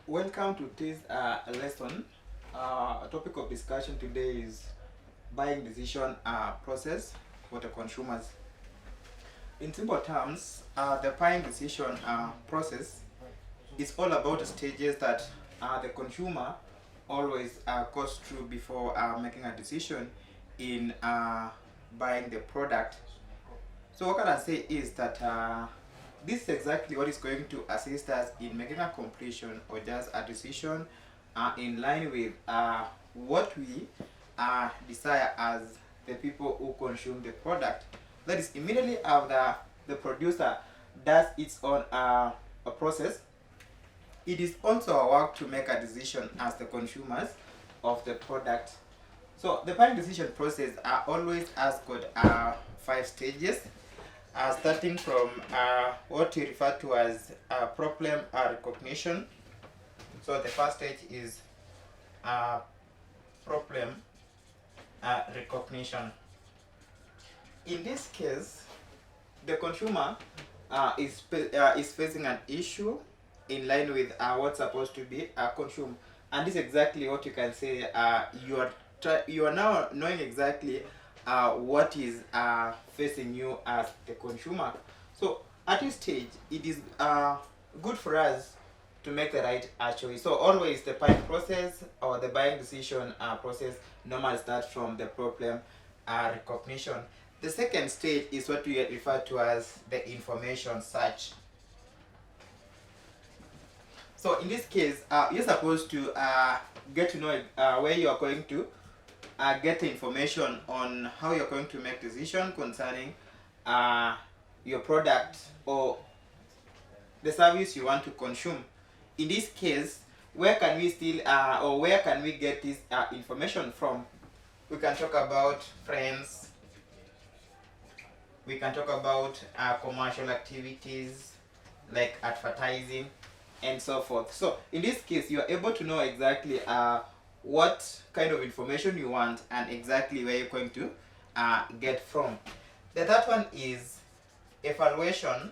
Welcome to this lesson. A topic of discussion today is buying decision process for the consumers. In simple terms, the buying decision process is all about the stages that the consumer always goes through before making a decision in buying the product. So what can I say is that this is exactly what is going to assist us in making a completion or just a decision in line with what we desire as the people who consume the product. That is immediately after the producer does its own a process. It is also our work to make a decision as the consumers of the product. So the buying decision process are always has got 5 stages, starting from what we refer to as problem recognition. So the first stage is problem recognition. In this case, the consumer is facing an issue in line with what's supposed to be consumed, and this is exactly what you can say. You are now knowing exactly what is facing you as the consumer. So at this stage, it is good for us to make the right choice. So always the buying process or the buying decision process normally starts from the problem recognition. The second stage is what we refer to as the information search. So in this case, you're supposed to get to know where you are going to get the information on how you're going to make decision concerning your product or the service you want to consume. In this case, where can we still or where can we get this information from? We can talk about friends. We can talk about commercial activities like advertising and so forth. So in this case, you are able to know exactly what kind of information you want and exactly where you're going to get from. The third one is evaluation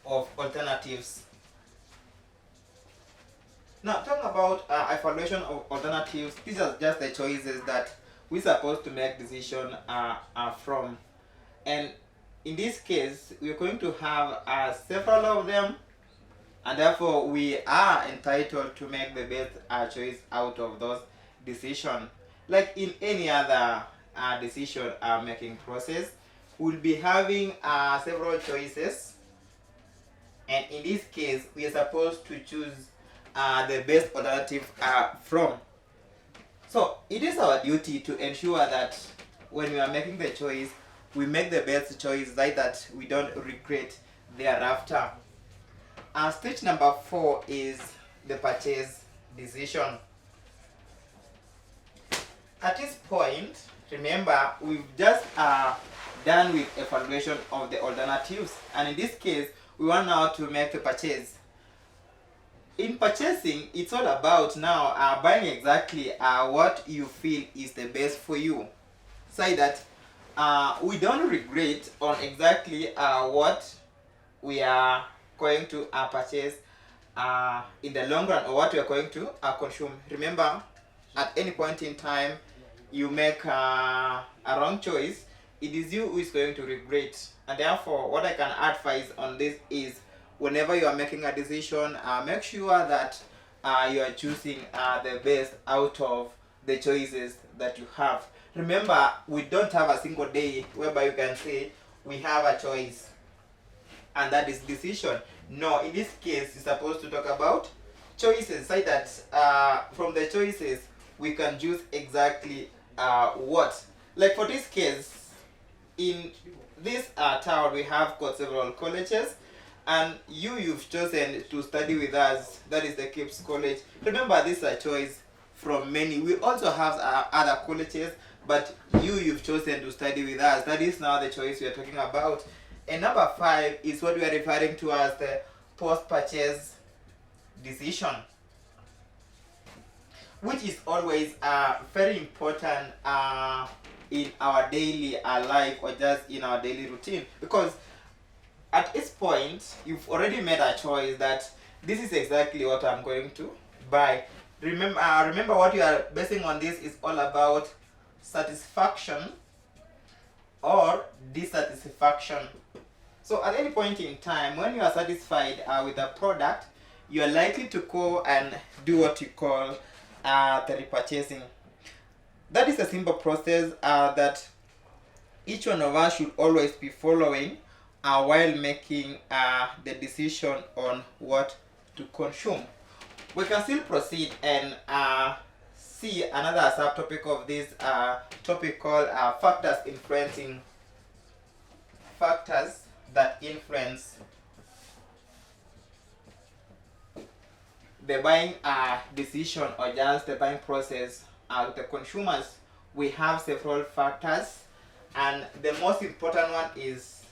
of alternatives. Now, talking about evaluation of alternatives, these are just the choices that we're supposed to make decision from. And in this case, we're going to have several of them, and therefore we are entitled to make the best choice out of those decisions. Like in any other decision making process, we'll be having several choices, and in this case we are supposed to choose the best alternative from. So it is our duty to ensure that when we are making the choice, we make the best choice, like that we don't regret thereafter. Stage number 4 is the purchase decision. At this point, remember, we've just done with evaluation of the alternatives, and in this case we want now to make a purchase. In purchasing, it's all about now buying exactly what you feel is the best for you, so that we don't regret on exactly what we are going to purchase in the long run, or what we are going to consume. Remember, at any point in time you make a wrong choice, it is you who is going to regret. And therefore, what I can advise on this is, whenever you are making a decision, make sure that you are choosing the best out of the choices that you have. Remember, we don't have a single day whereby you can say we have a choice and that is decision. No, in this case you're supposed to talk about choices, so that from the choices we can choose exactly what. Like for this case, in this town we have got several colleges, and you've chosen to study with us, that is the Capes College. Remember, this is a choice from many. We also have other colleges, but you've chosen to study with us, that is now the choice we are talking about. And number 5 is what we are referring to as the post-purchase decision, which is always very important in our daily life, or just in our daily routine, because at this point you've already made a choice that this is exactly what I'm going to buy. Remember what you are basing on this is all about satisfaction or dissatisfaction. So at any point in time, when you are satisfied with a product, you are likely to go and do what you call the repurchasing. That is a simple process that each one of us should always be following while making the decision on what to consume. We can still proceed and see another subtopic of this topic called factors that influence the buying decision or just the buying process of the consumers. We have several factors, and the most important one is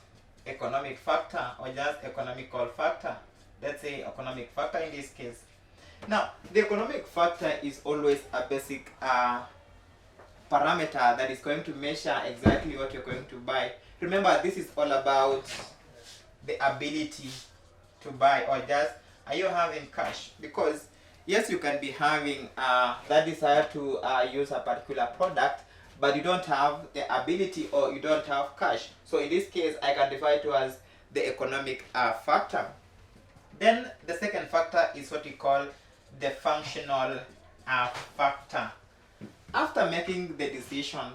economic factor or just economical factor. Let's say economic factor in this case. Now, the economic factor is always a basic parameter that is going to measure exactly what you're going to buy. Remember, this is all about the ability to buy, or just are you having cash? Because yes, you can be having that desire to use a particular product, but you don't have the ability or you don't have cash. So in this case, I can define it as the economic factor. Then the second factor is what we call the functional factor. After making the decision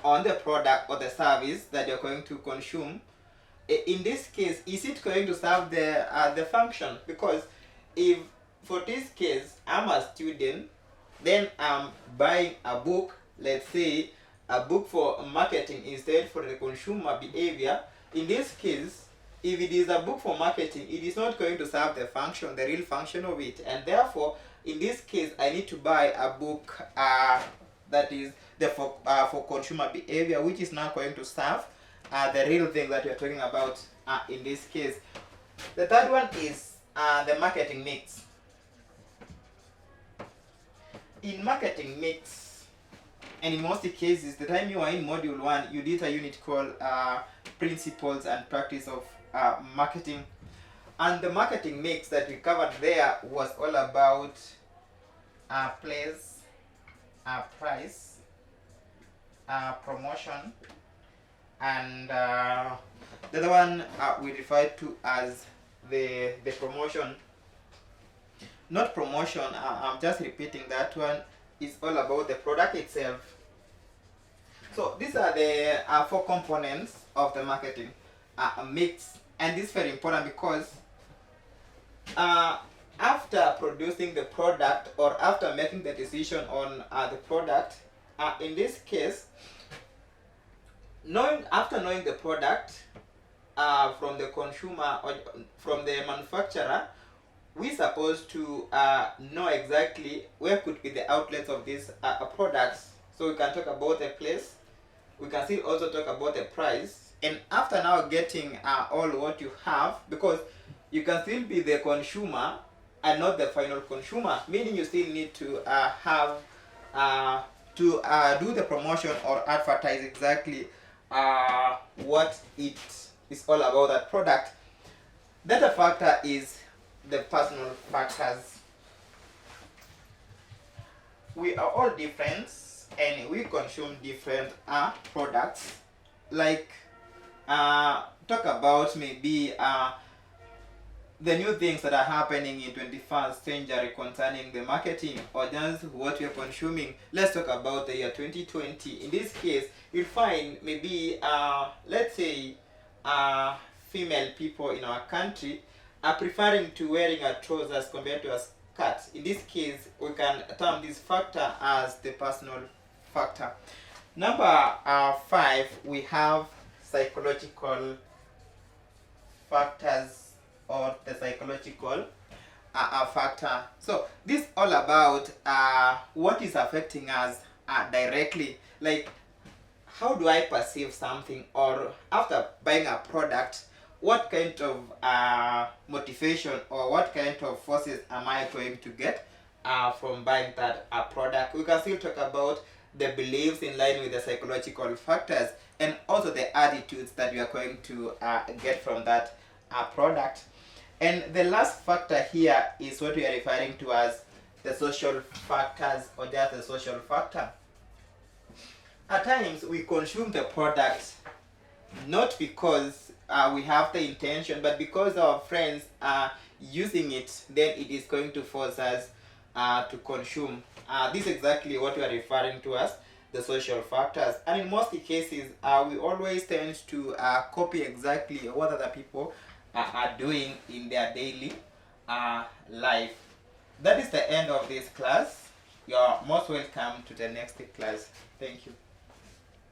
on the product or the service that you're going to consume, in this case, is it going to serve the function? Because if for this case I'm a student, then I'm buying a book, let's say a book for marketing instead for the consumer behavior. In this case, if it is a book for marketing, it is not going to serve the function, the real function of it, and therefore in this case I need to buy a book that is for consumer behavior, which is not going to serve the real thing that we are talking about in this case. The third one is the marketing mix. In marketing mix, and in most cases, the time you are in module 1, you did a unit called principles and practice of marketing, and the marketing mix that we covered there was all about place, price, promotion, and the other one we refer to as the promotion. Not promotion, I'm just repeating that one, is all about the product itself. So these are the 4 components of the marketing mix, and this is very important because after producing the product or after making the decision on the product, in this case, after knowing the product from the consumer or from the manufacturer, we're supposed to know exactly where could be the outlets of these products. So we can talk about the place, we can still also talk about the price, and after now getting all what you have, because you can still be the consumer and not the final consumer, meaning you still need to have to do the promotion or advertise exactly what it is all about, that product. Data factor is the personal factors. We are all different and we consume different products. Like talk about maybe the new things that are happening in 21st century concerning the marketing or just what we are consuming. Let's talk about the year 2020. In this case, you'll find maybe let's say female people in our country are preferring to wearing a trousers compared to a skirt. In this case, we can term this factor as the personal factor. Number 5, we have psychological factors or the psychological factor. So this is all about what is affecting us directly. Like, how do I perceive something, or after buying a product, what kind of motivation or what kind of forces am I going to get from buying that product? We can still talk about the beliefs in line with the psychological factors, and also the attitudes that we are going to get from that product. And the last factor here is what we are referring to as the social factors, or just the social factor. At times we consume the product not because we have the intention, but because our friends are using it, then it is going to force us to consume. This is exactly what we are referring to as the social factors. And in most cases, we always tend to copy exactly what other people are doing in their daily life. That is the end of this class. You're most welcome to the next class. Thank you.